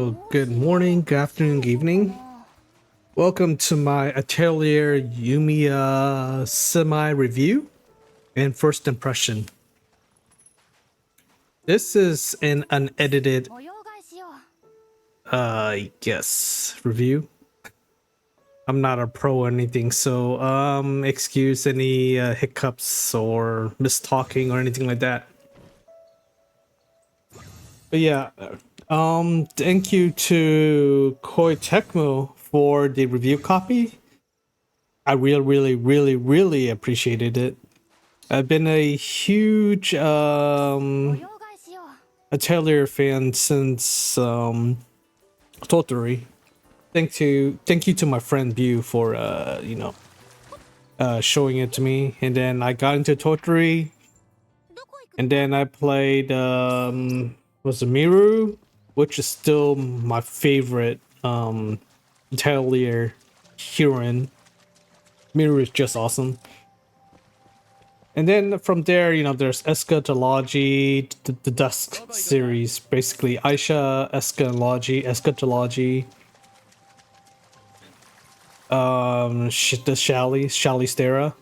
So, good morning, good afternoon, good evening. Welcome to my Atelier Yumia semi-review and first impression. This is an unedited, review. I'm not a pro or anything, so excuse any hiccups or mistalking or anything like that. But yeah, thank you to KOEI TECMO for the review copy. I really appreciated it. I've been a huge Atelier fan since Totori. Thank you to my friend Bu for showing it to me, and then I got into Totori, and then I played was it Miru, which is still my favorite Atelier heroine. Miru is just awesome. And then from there, you know, there's Eschatology, the Dusk series, basically Aisha, Eschatology, the Shally Stera.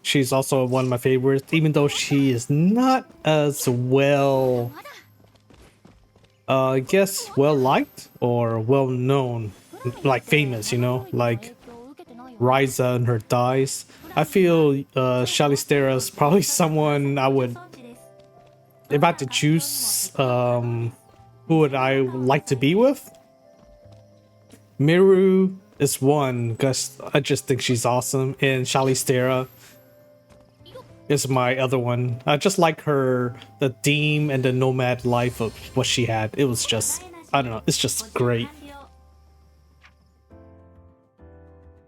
She's also one of my favorites, even though she is not as well, I guess, well liked or well known, like famous, you know, like Ryza and her dies. I feel Shally Stera is probably someone I would, if I had to choose, who would I like to be with? Miru is one, because I just think she's awesome, and Shally Stera is my other one. I just like her, the theme and the nomad life of what she had. It was just, I don't know, it's just great.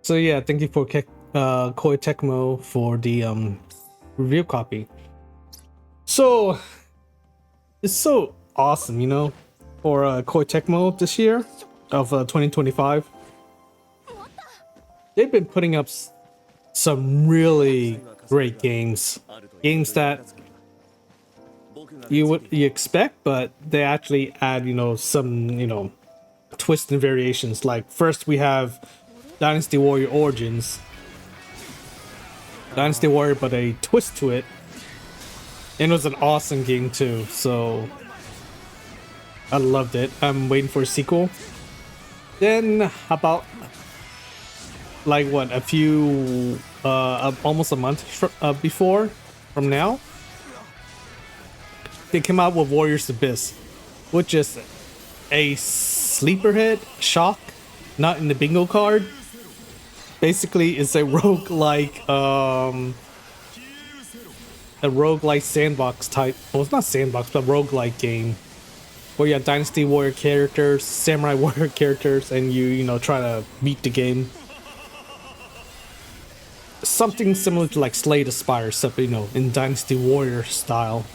So yeah, thank you for KOEI TECMO for the review copy. So it's so awesome, you know, for KOEI TECMO this year of 2025. They've been putting up some really great games that you expect, but they actually add, you know, some, you know, twists and variations. Like first we have Dynasty Warrior Origins. Dynasty Warrior, but a twist to it. And it was an awesome game too, so I loved it. I'm waiting for a sequel. Then about like what, a few almost a month before from now, they came out with Warriors Abyss, which is a sleeper hit, shock, not in the bingo card. Basically, it's a roguelike, sandbox type. Well, it's not sandbox, but roguelike game where you have Dynasty Warrior characters, Samurai Warrior characters, and you know, try to beat the game. Something similar to like Slay the Spire, except, you know, in Dynasty Warrior style.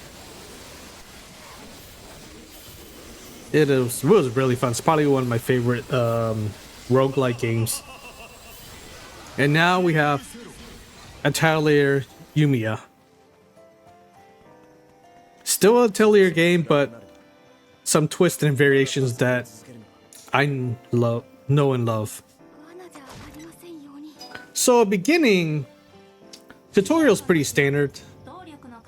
It was really fun. It's probably one of my favorite roguelike games. And now we have Atelier Yumia. Still an Atelier game, but some twists and variations that I know and love. So beginning, tutorial's pretty standard.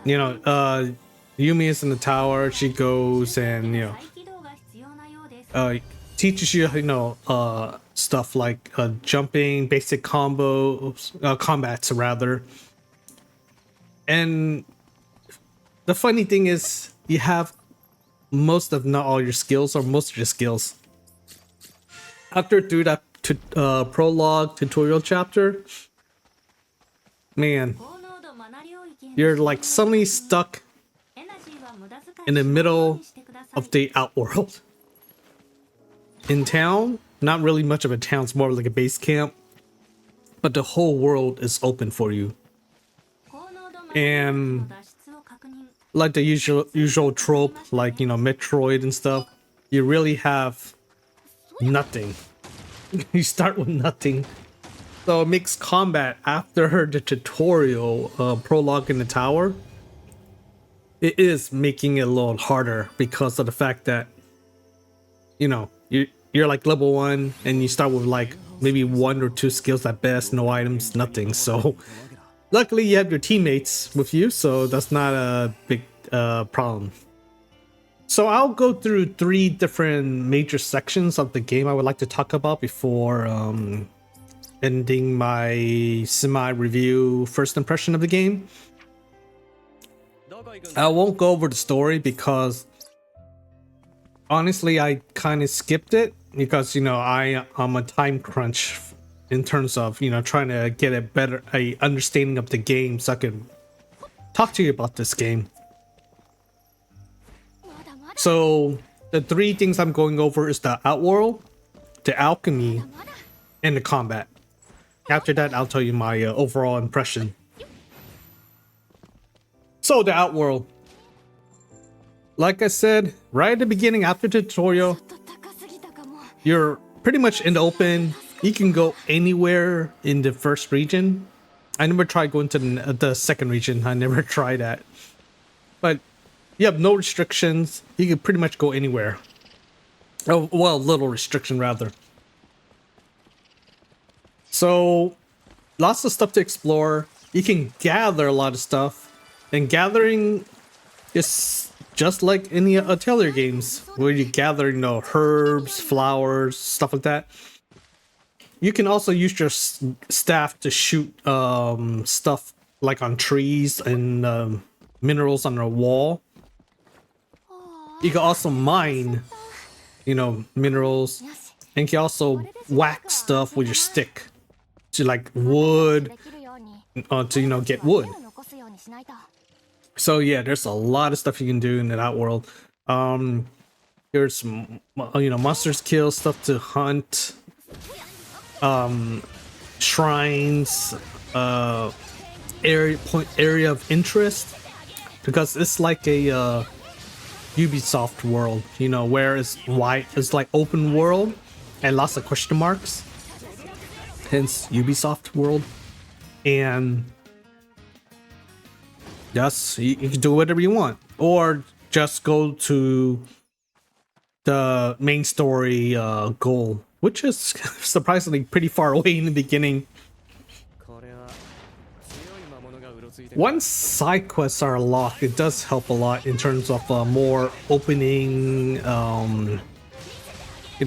You know, Yumia's in the tower. She goes and, you know, teaches you, you know, stuff like jumping, basic combats rather. And the funny thing is, you have most of, not all your skills, or most of your skills. After through that prologue tutorial chapter, man, you're like suddenly stuck in the middle of the Outworld. In town, not really much of a town, it's more like a base camp, but the whole world is open for you. And like the usual trope, like, you know, Metroid and stuff, you really have nothing. You start with nothing. So it makes combat after the tutorial prologue in the tower, it is making it a little harder because of the fact that you know, you're like level 1 and you start with like maybe 1 or 2 skills at best, no items, nothing. So luckily you have your teammates with you, so that's not a big problem. So I'll go through 3 different major sections of the game I would like to talk about before ending my semi-review first impression of the game. I won't go over the story because honestly I kind of skipped it because, you know, I'm a time crunch in terms of, you know, trying to get a understanding of the game so I can talk to you about this game. So the 3 things I'm going over is the Outworld, the Alchemy, and the combat. After that, I'll tell you my overall impression. So the Outworld. Like I said, right at the beginning after the tutorial, you're pretty much in the open. You can go anywhere in the first region. I never tried going to the second region. I never tried that. But you have no restrictions. You can pretty much go anywhere. Oh, well, little restriction rather. So lots of stuff to explore. You can gather a lot of stuff. And gathering is just like any Atelier games where you gather, you know, herbs, flowers, stuff like that. You can also use your staff to shoot stuff like on trees and minerals on a wall. You can also mine, you know, minerals, and you can also whack stuff with your stick to like wood, to, you know, get wood. So yeah, there's a lot of stuff you can do in that Outworld. There's, you know, monsters kill, stuff to hunt, shrines, area of interest, because it's like a Ubisoft world, you know, where it's white, it's like open world and lots of question marks, hence Ubisoft world. And yes, you can do whatever you want, or just go to the main story goal, which is surprisingly pretty far away in the beginning. Once side quests are locked, it does help a lot in terms of more opening, you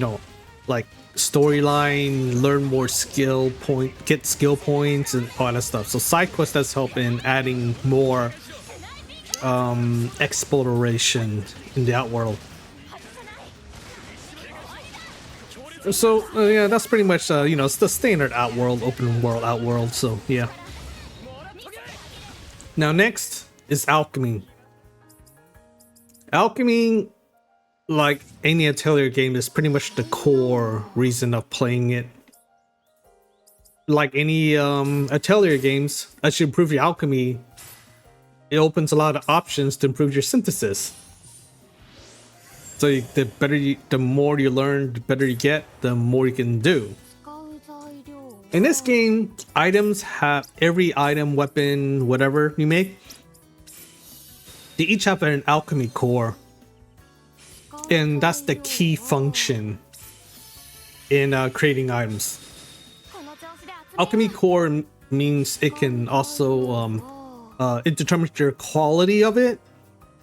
know, like storyline, learn more skill point, get skill points and all that stuff. So side quests does help in adding more exploration in the Outworld. So yeah, that's pretty much you know, it's the standard Outworld, open world Outworld. So yeah. Now next is Alchemy. Alchemy, like any Atelier game, is pretty much the core reason of playing it. Like any Atelier games, as you improve your alchemy, it opens a lot of options to improve your synthesis. So the more you learn, the better you get, the more you can do. In this game, items have every item, weapon, whatever you make, they each have an alchemy core. And that's the key function in creating items. Alchemy core means it can also it determines your quality of it,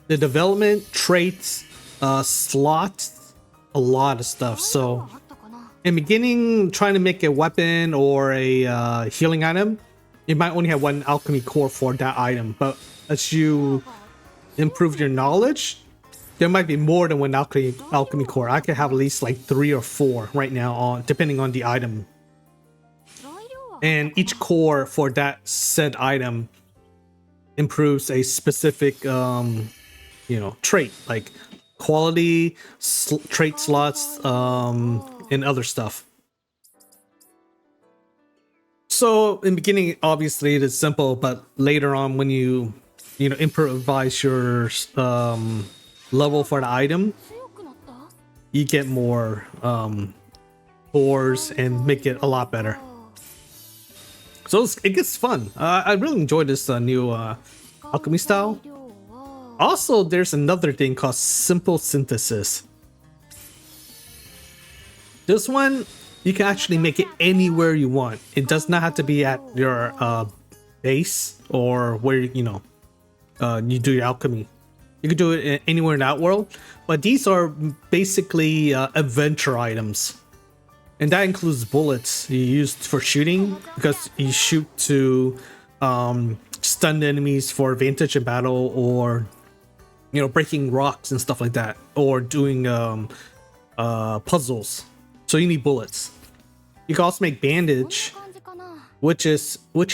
the development, traits, slots, a lot of stuff. So in the beginning, trying to make a weapon or a healing item, you might only have one alchemy core for that item. But as you improve your knowledge, there might be more than one alchemy core. I could have at least like 3 or 4 right now, on depending on the item. And each core for that said item improves a specific, you know, trait, like quality, trait slots, and other stuff. So in the beginning, obviously it is simple, but later on when you know, improvise your level for the item, you get more cores and make it a lot better. So it gets fun. I really enjoy this new alchemy style. Also, there's another thing called simple synthesis. This one, you can actually make it anywhere you want. It does not have to be at your base or where you do your alchemy. You can do it anywhere in Outworld, but these are basically adventure items, and that includes bullets you use for shooting, because you shoot to stun enemies for advantage in battle, or breaking rocks and stuff like that, or doing puzzles. So you need bullets. You can also make bandage, which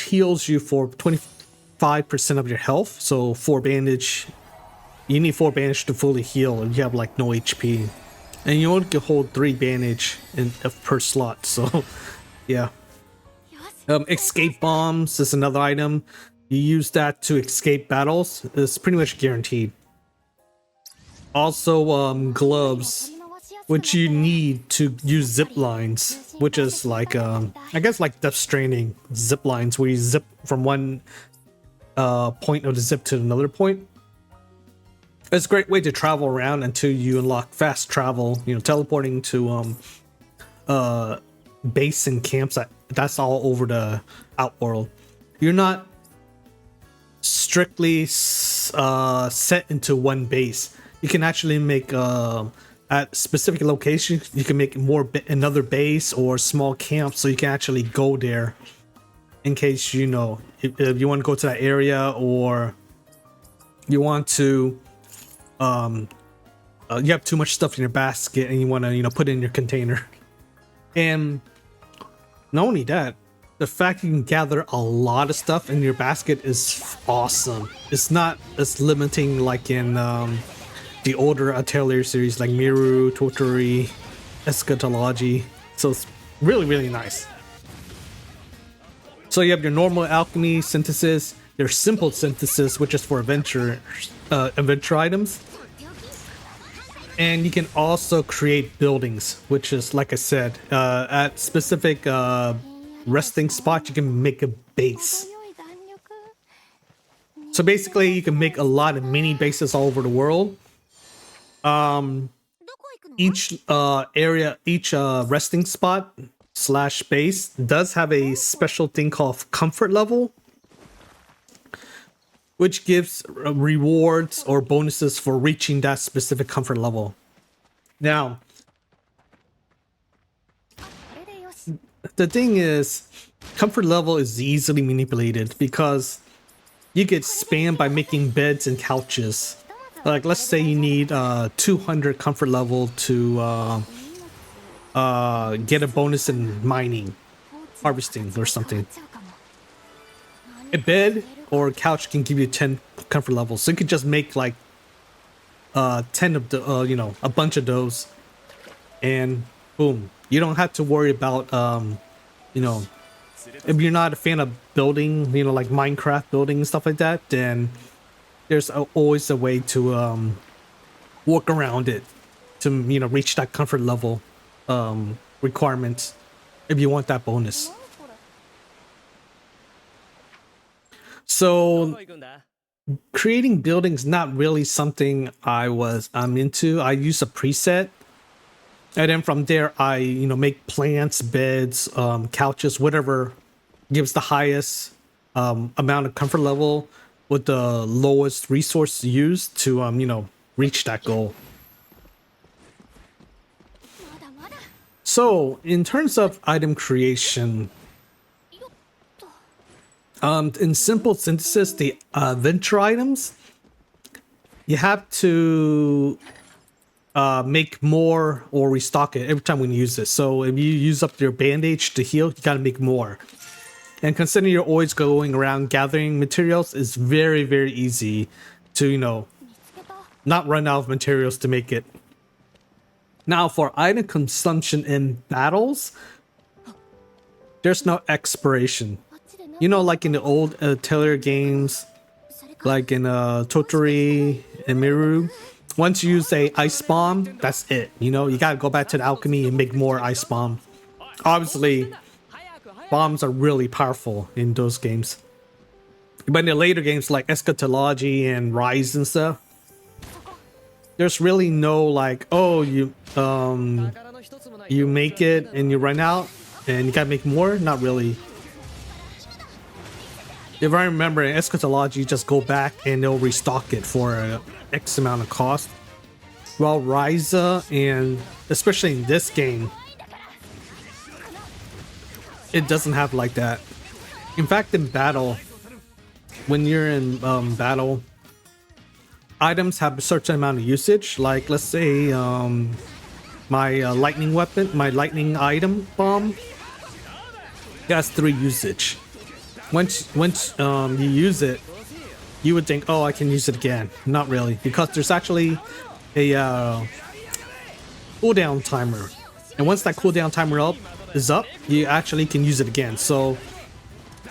heals you for 25% of your health. So 4 bandage. You need 4 bandage to fully heal if you have like no HP, and you only can hold 3 bandage per slot. So yeah. Escape bombs is another item. You use that to escape battles. It's pretty much guaranteed. Also gloves, which you need to use zip lines, which is like I guess like Death Stranding zip lines, where you zip from one point of the zip to another point. It's a great way to travel around until you unlock fast travel, teleporting to base and camps. That's all over the Outworld. You're not strictly set into one base. You can actually make at specific locations, you can make another base or small camp, so you can actually go there in case if you want to go to that area, or you want to you have too much stuff in your basket and you want to put it in your container. And not only that, the fact you can gather a lot of stuff in your basket is awesome. It's not as limiting like in the older Atelier series like Miru, Totori, Eschatology. So it's really, really nice. So you have your normal alchemy synthesis, your simple synthesis, which is for adventure items. And you can also create buildings, which is, like I said, at specific resting spots, you can make a base. So basically, you can make a lot of mini bases all over the world. Each resting spot / base does have a special thing called comfort level, which gives rewards or bonuses for reaching that specific comfort level. Now, the thing is, comfort level is easily manipulated because you get spammed by making beds and couches. Like, let's say you need 200 comfort level to get a bonus in mining, harvesting, or something. A bed or a couch can give you 10 comfort levels, so you could just make like 10 of the a bunch of those, and boom, you don't have to worry about if you're not a fan of building, like Minecraft building and stuff like that, then there's always a way to work around it to reach that comfort level requirement if you want that bonus. So creating buildings not really something I'm into. I use a preset, and then from there I make plants, beds, couches, whatever gives the highest amount of comfort level with the lowest resource used to reach that goal. So in terms of item creation, in simple synthesis, the adventure items, you have to make more or restock it every time when you use it. So if you use up your bandage to heal, you gotta make more. And considering you're always going around gathering materials, it's very, very easy to not run out of materials to make it. Now for item consumption in battles, there's no expiration. Like in the old Atelier games, like in Totori and Miru, once you use a ice bomb, that's it. You gotta go back to the alchemy and make more ice bomb. Obviously, bombs are really powerful in those games. But in the later games like Eschatology and Rise and stuff, there's really no like, oh, you make it and you run out and you gotta make more? Not really. If I remember, in eschatology, you just go back and they'll restock it for a X amount of cost. Well, Ryza, and especially in this game, it doesn't have like that. In fact, in battle, when you're in battle, items have a certain amount of usage. Like, let's say my lightning weapon, my lightning item bomb, it has 3 usage. Once you use it, you would think, oh, I can use it again. Not really, because there's actually a cooldown timer, and once that cooldown timer is up, you actually can use it again. So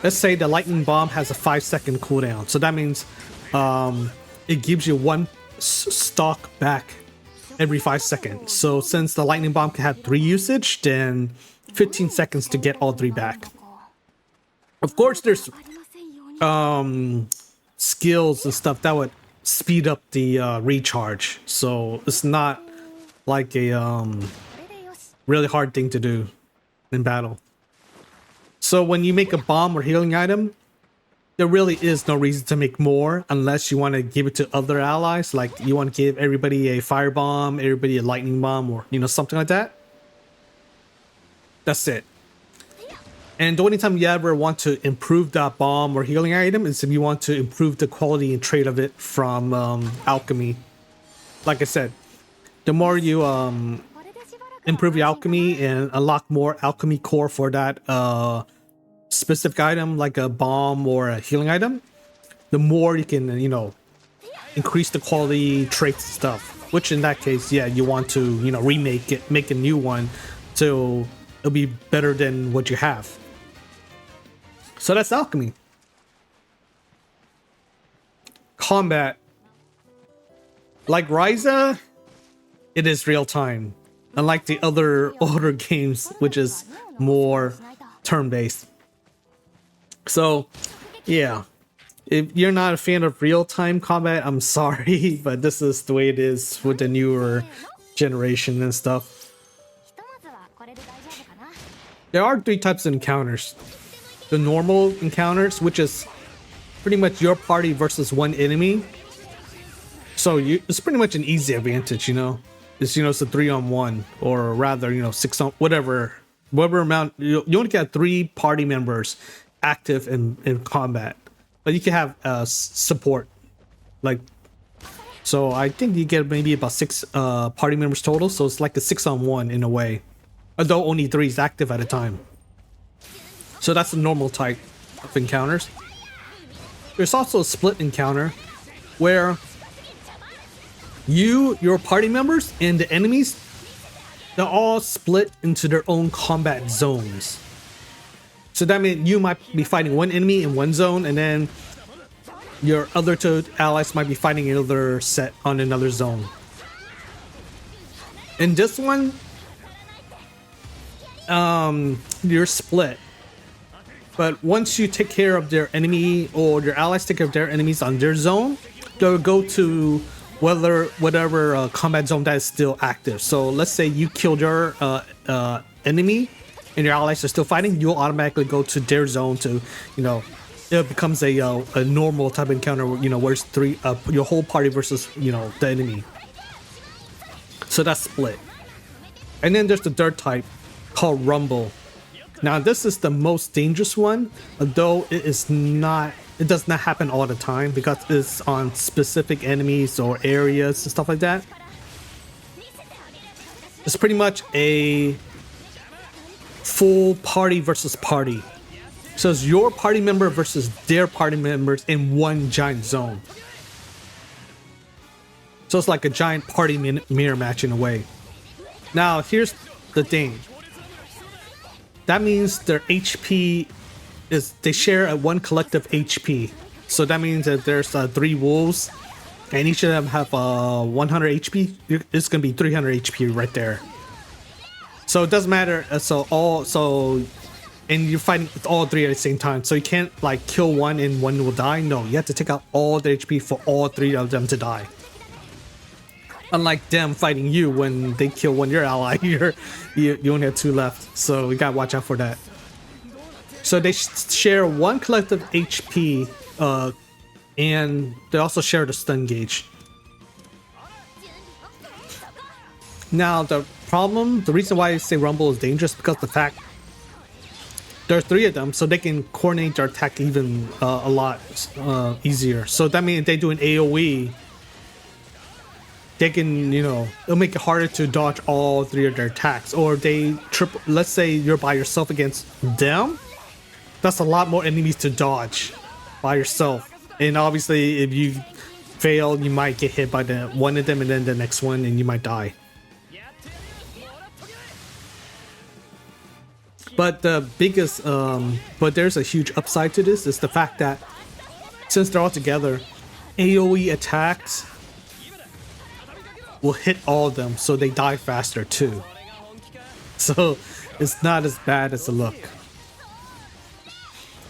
let's say the lightning bomb has a 5-second cooldown, so that means it gives you 1 stock back every 5 seconds. So since the lightning bomb can have 3 usage, then 15 seconds to get all 3 back. Of course, there's skills and stuff that would speed up the recharge, so it's not like a really hard thing to do in battle. So when you make a bomb or healing item, there really is no reason to make more unless you want to give it to other allies. Like you want to give everybody a fire bomb, everybody a lightning bomb, or something like that. That's it. And the only time you ever want to improve that bomb or healing item is if you want to improve the quality and trade of it from Alchemy. Like I said, the more you improve your alchemy and unlock more alchemy core for that specific item, like a bomb or a healing item, the more you can, increase the quality traits and stuff. Which in that case, yeah, you want to, remake it, make a new one, so it'll be better than what you have. So that's alchemy. Combat. Like Ryza, it is real time. Unlike the other older games, which is more turn-based. So, yeah. If you're not a fan of real-time combat, I'm sorry, but this is the way it is with the newer generation and stuff. There are 3 types of encounters. The normal encounters, which is pretty much your party versus 1 enemy. So it's pretty much an easy advantage, It's it's a 3-on-1, or rather, 6 on whatever amount. You only get 3 party members active in combat, but you can have support. So I think you get maybe about 6 party members total. So it's like a 6-on-1 in a way, although only 3 is active at a time. So that's the normal type of encounters. There's also a split encounter where your party members and the enemies, they're all split into their own combat zones. So that means you might be fighting 1 enemy in 1 zone, and then your other 2 allies might be fighting another set on another zone. In this one, you're split. But once you take care of their enemy, or your allies take care of their enemies on their zone, they'll go to whatever combat zone that is still active. So let's say you killed your enemy and your allies are still fighting, you'll automatically go to their zone to, it becomes a normal type of encounter, where it's 3, your whole party versus, the enemy. So that's split. And then there's the 3rd type called Rumble. Now this is the most dangerous one, although it does not happen all the time because it's on specific enemies or areas and stuff like that. It's pretty much a full party versus party. So it's your party member versus their party members in 1 giant zone. So it's like a giant party mirror match in a way. Now here's the thing. That means their HP they share a 1 collective HP. So that means that there's 3 wolves, and each of them have 100 HP. It's gonna be 300 HP right there. So it doesn't matter. And you're fighting with all 3 at the same time. So you can't like kill 1 and 1 will die. No, you have to take out all the HP for all 3 of them to die. Unlike them fighting you when they kill one of your ally, you only have 2 left. So we gotta watch out for that. So they share 1 collective HP, and they also share the stun gauge. Now the reason why I say Rumble is dangerous because the fact there are 3 of them, so they can coordinate their attack even a lot easier. So that means if they do an AoE, they can, it'll make it harder to dodge all 3 of their attacks. Or they triple. Let's say you're by yourself against them. That's a lot more enemies to dodge by yourself. And obviously, if you fail, you might get hit by one of them and then the next one, and you might die. But the biggest, but there's a huge upside to this is the fact that since they're all together, AoE attacks will hit all of them, so they die faster too. So it's not as bad as it look.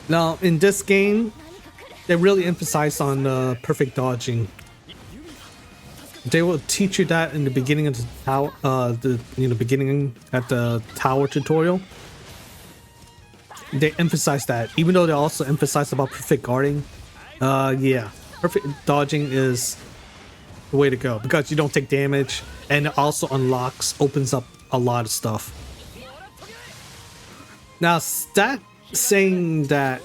Now in this game, they really emphasize on perfect dodging. They will teach you that in the beginning of the tower, beginning at the tower tutorial. They emphasize that, even though they also emphasize about perfect guarding. Yeah, perfect dodging is the way to go because you don't take damage, and it also opens up a lot of stuff. Now, that saying that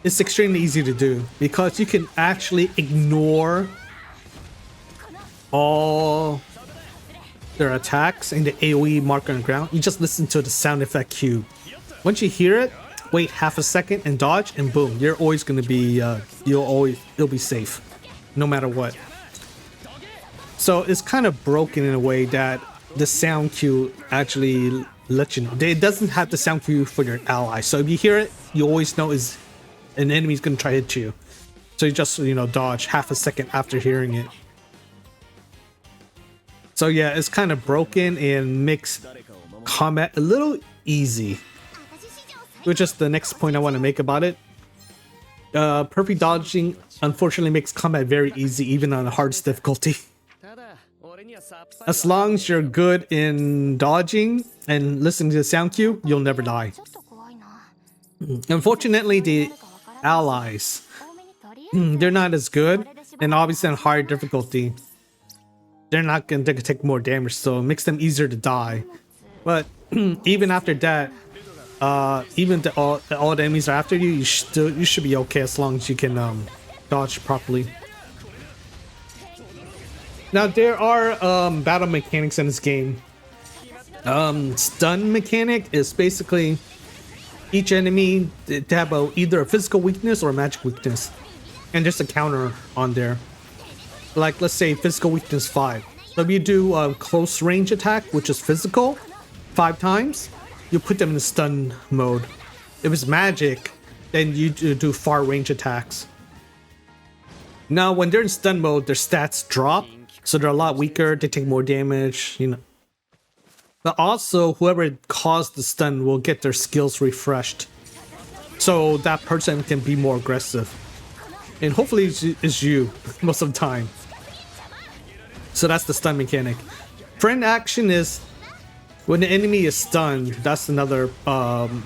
it's extremely easy to do because you can actually ignore all their attacks and the AoE marker on the ground. You just listen to the sound effect cue. Once you hear it, wait half a second and dodge, and boom, you're always going to be you'll be safe no matter what. So it's kind of broken in a way that the sound cue actually lets you know. It doesn't have the sound cue for your ally, so if you hear it, you always know is an enemy's going to try to hit you. So you just dodge half a second after hearing it. So yeah, it's kind of broken and makes combat a little easy. Which is the next point I want to make about it. Perfect dodging unfortunately makes combat very easy even on the hardest difficulty. As long as you're good in dodging and listening to the sound cue, you'll never die. Unfortunately, the allies, they're not as good, and obviously on higher difficulty, they're not going to take more damage, so it makes them easier to die. But even after that, even all the enemies are after you, you should be okay as long as you can dodge properly. Now there are battle mechanics in this game. Stun mechanic is basically each enemy to have either a physical weakness or a magic weakness, and there's a counter on there. Like let's say physical weakness 5. So if you do a close range attack, which is physical, 5 times, you put them in the stun mode. If it's magic, then you do far range attacks. Now, when they're in stun mode, their stats drop, so they're a lot weaker. They take more damage, But also, whoever caused the stun will get their skills refreshed, so that person can be more aggressive. And hopefully, it's you most of the time. So that's the stun mechanic. Friend action is when the enemy is stunned. That's another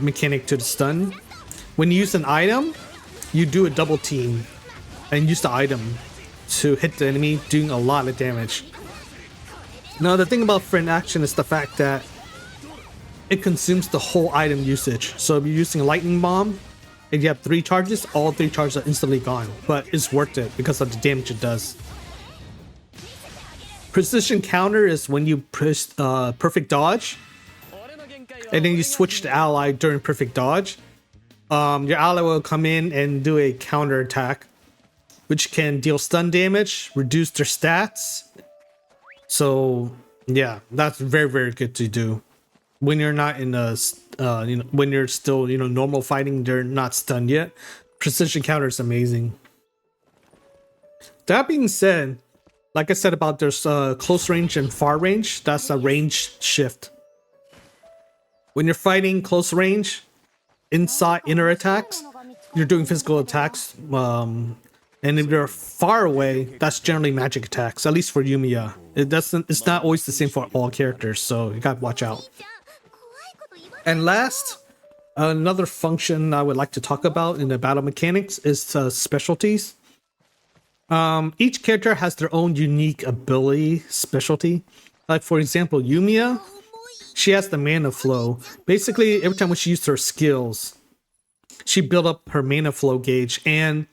mechanic to the stun. When you use an item, you do a double team and use the item to hit the enemy, doing a lot of damage. Now the thing about friend action is the fact that it consumes the whole item usage. So if you're using a lightning bomb and you have 3 charges, all 3 charges are instantly gone. But it's worth it because of the damage it does. Precision counter is when you press perfect dodge, and then you switch to ally during perfect dodge. Your ally will come in and do a counter attack, which can deal stun damage, reduce their stats. So yeah, that's very, very good to do when you're not in a when you're still normal fighting. They're not stunned yet. Precision counter is amazing. That being said, like I said about there's close range and far range, that's a range shift. When you're fighting close range, inner attacks, you're doing physical attacks. And if they're far away, that's generally magic attacks, at least for Yumia. It's not always the same for all characters, so you gotta watch out. And last, another function I would like to talk about in the battle mechanics is specialties. Each character has their own unique ability specialty. Like for example, Yumia, she has the mana flow. Basically, every time when she uses her skills, she built up her mana flow gauge, and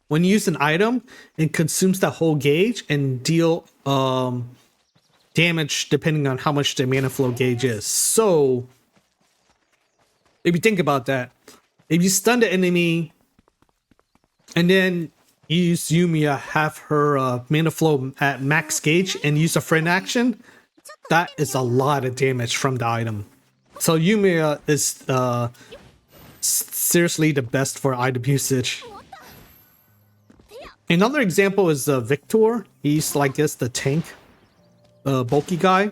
when you use an item, it consumes that whole gauge and deal damage depending on how much the mana flow gauge is. So, if you think about that, if you stun the enemy and then you use Yumia, have her mana flow at max gauge, and use a friend action, that is a lot of damage from the item. So Yumia is seriously the best for item usage. Another example is Victor. He's like this, the tank, bulky guy.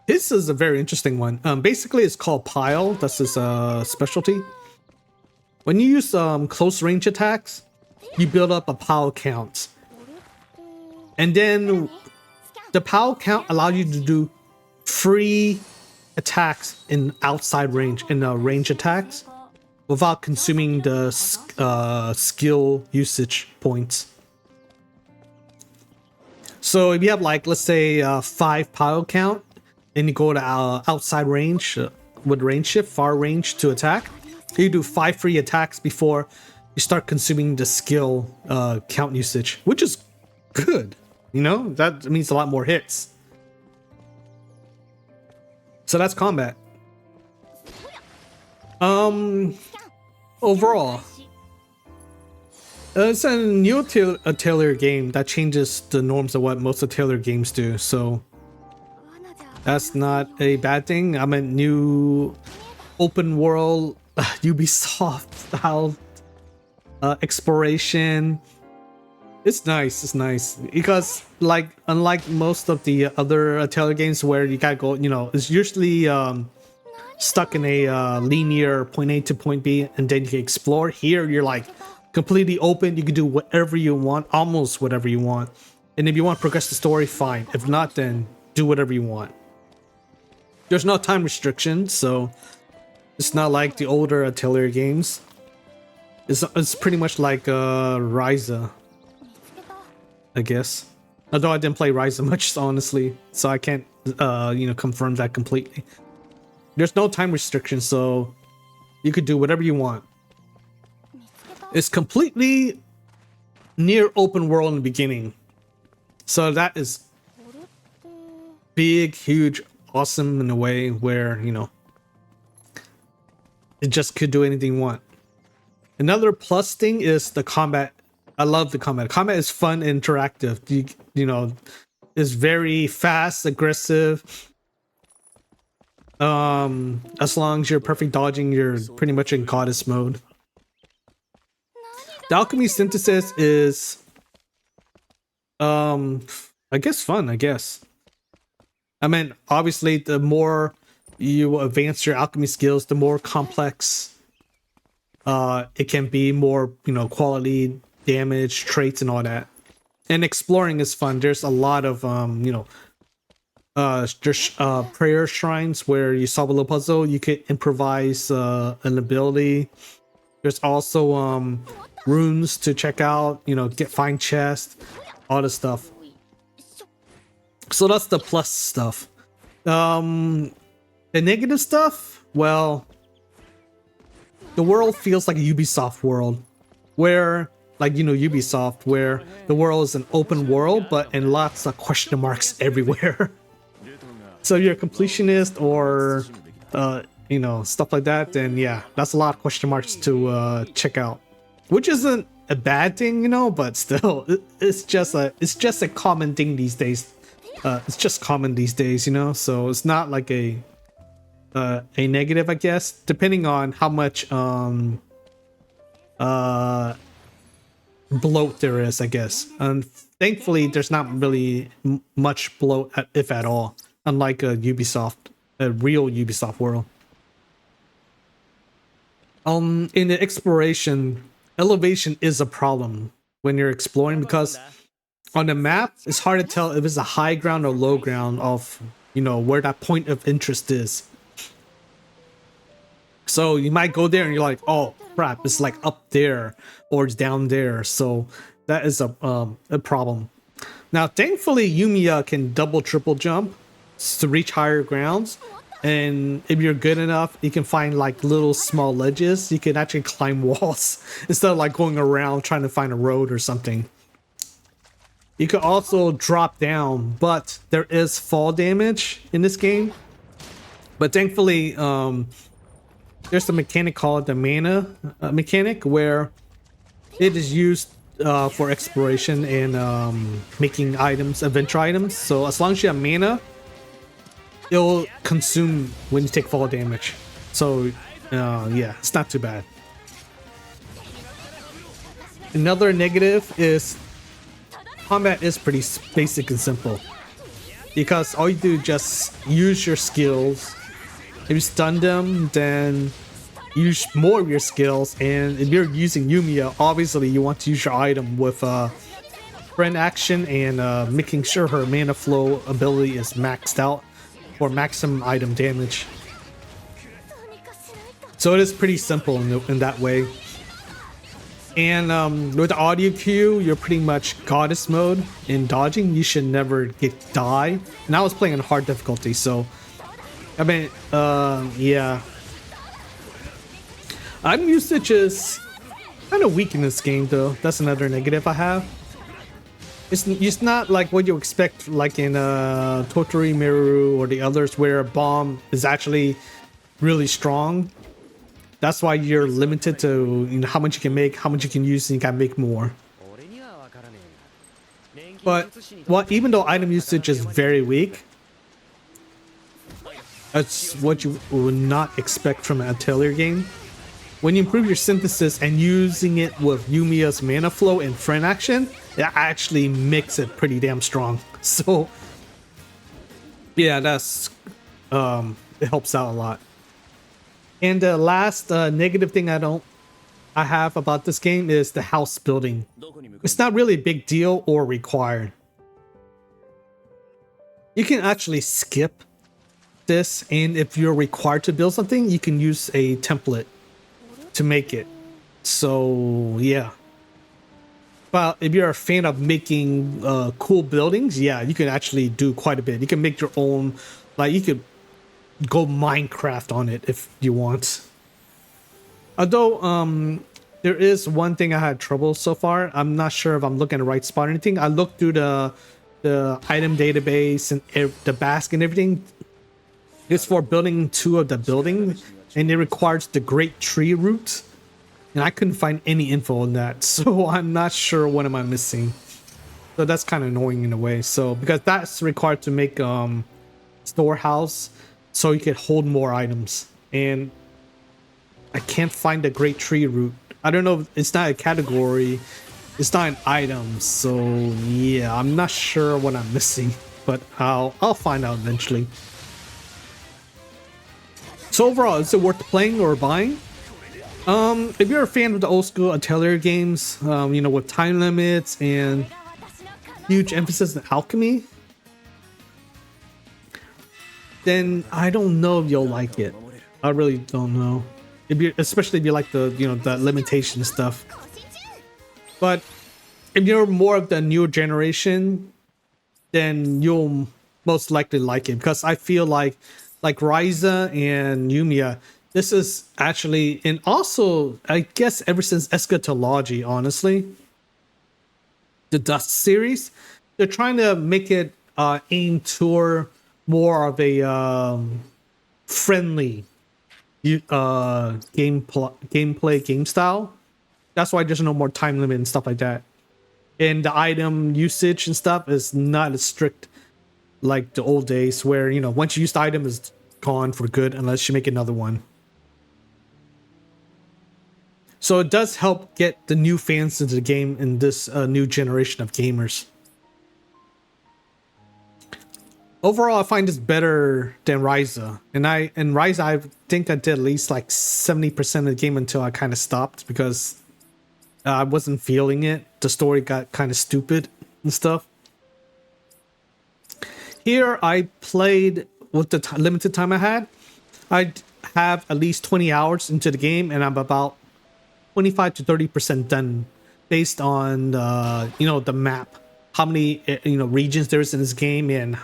This is a very interesting one. Basically, it's called Pile. That's his specialty. When you use close range attacks, you build up a pile count. And then the pile count allows you to do free attacks in outside range, in range attacks, without consuming the skill usage points. So if you have like, let's say 5 pile count, and you go to outside range with range shift, far range to attack, you do 5 free attacks before you start consuming the skill count usage, which is good. You know, that means a lot more hits. So that's combat. Overall, it's a new Atelier game that changes the norms of what most Atelier games do, so that's not a bad thing. I mean, new open world Ubisoft style exploration. It's nice because, like, unlike most of the other Atelier games where you gotta go, you know, it's usually stuck in a linear point A to point B, and then you can explore. Here, you're like completely open. You can do whatever you want, almost whatever you want. And if you want to progress the story, fine. If not, then do whatever you want. There's no time restriction, so it's not like the older Atelier games. It's pretty much like Ryza, I guess. Although I didn't play Ryza much, honestly, so I can't confirm that completely. There's no time restriction, so you could do whatever you want. It's completely near open world in the beginning, so that is big, huge, awesome in a way where, you know, it just could do anything you want. Another plus thing is the combat. I love the combat. Combat is fun and interactive. You know, it's very fast, aggressive. As long as you're perfect dodging, you're pretty much in goddess mode. The Alchemy synthesis is, I guess fun, I guess. I mean, obviously, the more you advance your alchemy skills, the more complex it can be, more, you know, quality, damage, traits, and all that. And exploring is fun. There's a lot of, there's prayer shrines where you solve a little puzzle. You could improvise an ability. There's also runes to check out, you know, find chests, all this stuff. So that's the plus stuff. The negative stuff, well, the world feels like a Ubisoft world, where, like, you know, Ubisoft, where the world is an open world, but in lots of question marks everywhere. So you're a completionist or, you know, stuff like that, then yeah, that's a lot of question marks to check out. Which isn't a bad thing, you know, but still, it's just a common thing these days. It's just common these days, you know, so it's not like a negative, I guess, depending on how much bloat there is, I guess. And thankfully, there's not really much bloat, if at all, unlike a real Ubisoft world. In the exploration, elevation is a problem when you're exploring, because on the map it's hard to tell if it's a high ground or low ground of, you know, where that point of interest is. So you might go there and you're like, oh crap, it's like up there or it's down there. So that is a problem. Now thankfully Yumia can double triple jump to reach higher grounds, and if you're good enough you can find like little small ledges. You can actually climb walls instead of like going around trying to find a road or something. You can also drop down, but there is fall damage in this game. But thankfully there's a mechanic called the mana mechanic, where it is used for exploration and making items, adventure items. So as long as you have mana, it'll consume when you take fall damage. So yeah, it's not too bad. Another negative is combat is pretty basic and simple, because all you do is just use your skills. If you stun them, then use more of your skills. And if you're using Yumia, obviously you want to use your item with friend action and making sure her mana flow ability is maxed out for maximum item damage. So it is pretty simple in that way. And with the audio cue, you're pretty much goddess mode in dodging. You should never die. And I was playing on hard difficulty, so I mean, yeah. Item usage is kind of weak in this game, though. That's another negative I have. It's not like what you expect, like in Totori Miru or the others, where a bomb is actually really strong. That's why you're limited to, you know, how much you can make, how much you can use, and you gotta make more. But even though item usage is very weak, that's what you would not expect from an Atelier game. When you improve your synthesis and using it with Yumia's mana flow and friend action, it actually makes it pretty damn strong. So yeah, that's it helps out a lot. And the last negative thing I have about this game is the house building. It's not really a big deal or required. You can actually skip this, and if you're required to build something, you can use a template to make it. So yeah. But if you're a fan of making cool buildings, yeah, you can actually do quite a bit. You can make your own, like you could go Minecraft on it if you want. Although there is one thing I had trouble so far. I'm not sure if I'm looking at the right spot or anything. I looked through the item database and the basket and everything. It's for building 2 of the building, and it requires the great tree root, and I couldn't find any info on that, so I'm not sure what am I missing. So that's kind of annoying in a way. So because that's required to make storehouse so you can hold more items, and I can't find the great tree root. I don't know, it's not a category, it's not an item, so yeah, I'm not sure what I'm missing, but I'll find out eventually. So overall, is it worth playing or buying? If you're a fan of the old school Atelier games, you know, with time limits and huge emphasis on alchemy, then I don't know if you'll like it. I really don't know. Especially if you like the, you know, the limitation stuff. But if you're more of the newer generation, then you'll most likely like it, because I feel like Ryza and Yumia, this is actually, and also I guess ever since Eschatology, honestly, the Dust series, they're trying to make it aim toward more of a friendly gameplay game style. That's why there's no more time limit and stuff like that, and the item usage and stuff is not as strict like the old days, where, you know, once you use the item, is gone for good unless you make another one. So it does help get the new fans into the game in this new generation of gamers. Overall, I find this better than Ryza, and Ryza, I think I did at least like 70% of the game until I kind of stopped, because I wasn't feeling it. The story got kind of stupid and stuff. Here I played with the limited time I had. I have at least 20 hours into the game, and I'm about 25 to 30% done based on the map, how many regions there is in this game, and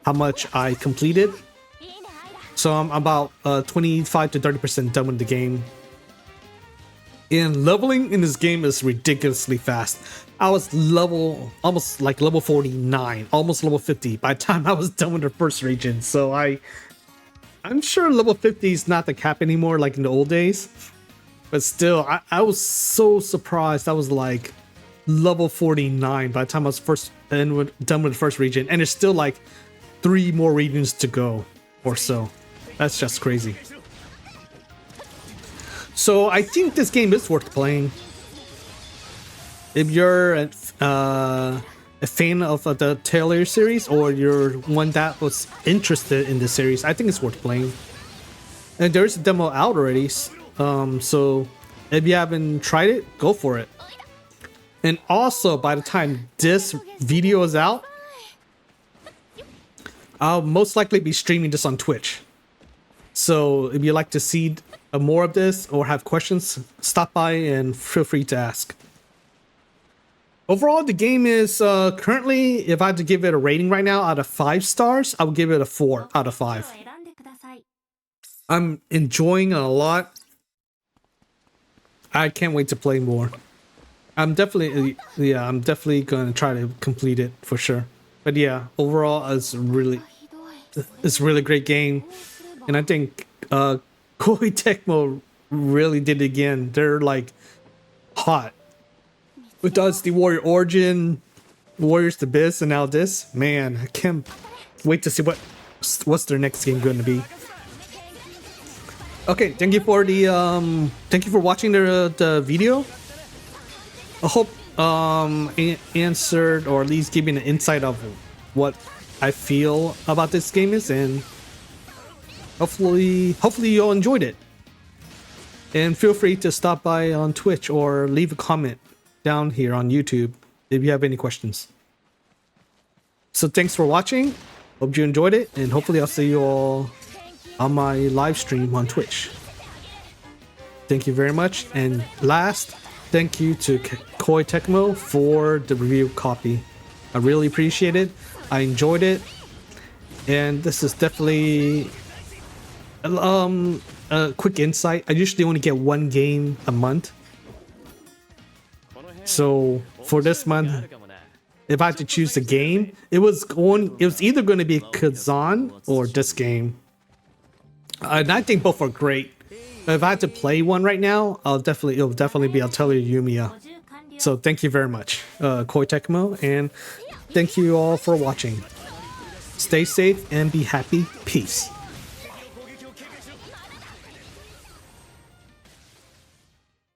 how much I completed. So I'm about 25 to 30% done with the game. And leveling in this game is ridiculously fast. I was almost level 49, almost level 50 by the time I was done with the first region. So I'm sure level 50 is not the cap anymore like in the old days. But still, I was so surprised. I was like level 49 by the time I was done with the first region. And there's still like 3 more regions to go or so. That's just crazy. So I think this game is worth playing. If you're a fan of the Atelier series, or you're one that was interested in the series, I think it's worth playing. And there's a demo out already, so if you haven't tried it, go for it. And also, by the time this video is out, I'll most likely be streaming this on Twitch. So if you'd like to see more of this or have questions, stop by and feel free to ask. Overall, the game is currently, if I had to give it a rating right now out of 5 stars, I would give it a 4 out of 5. I'm enjoying it a lot. I can't wait to play more. I'm definitely going to try to complete it for sure. But yeah, overall, it's really great game. And I think KOEI TECMO really did it again. They're like hot. With us, the Warrior Origin, Warriors the Abyss, and now this. Man, I can't wait to see what's their next game going to be. Okay, thank you for watching the video. I hope answered, or at least giving an insight of what I feel about this game is, and hopefully you all enjoyed it. And feel free to stop by on Twitch or leave a comment down here on YouTube if you have any questions. So thanks for watching. Hope you enjoyed it, and hopefully I'll see you all on my live stream on Twitch. Thank you very much. And last, thank you to KOEI TECMO for the review copy. I really appreciate it. I enjoyed it. And this is definitely a quick insight. I usually only get 1 game a month. So for this month, if I had to choose a game, it was either going to be Kazan or this game. And I think both are great. If I had to play one right now, it'll definitely be Atelier Yumia. So thank you very much, KOEI TECMO, and thank you all for watching. Stay safe and be happy. Peace.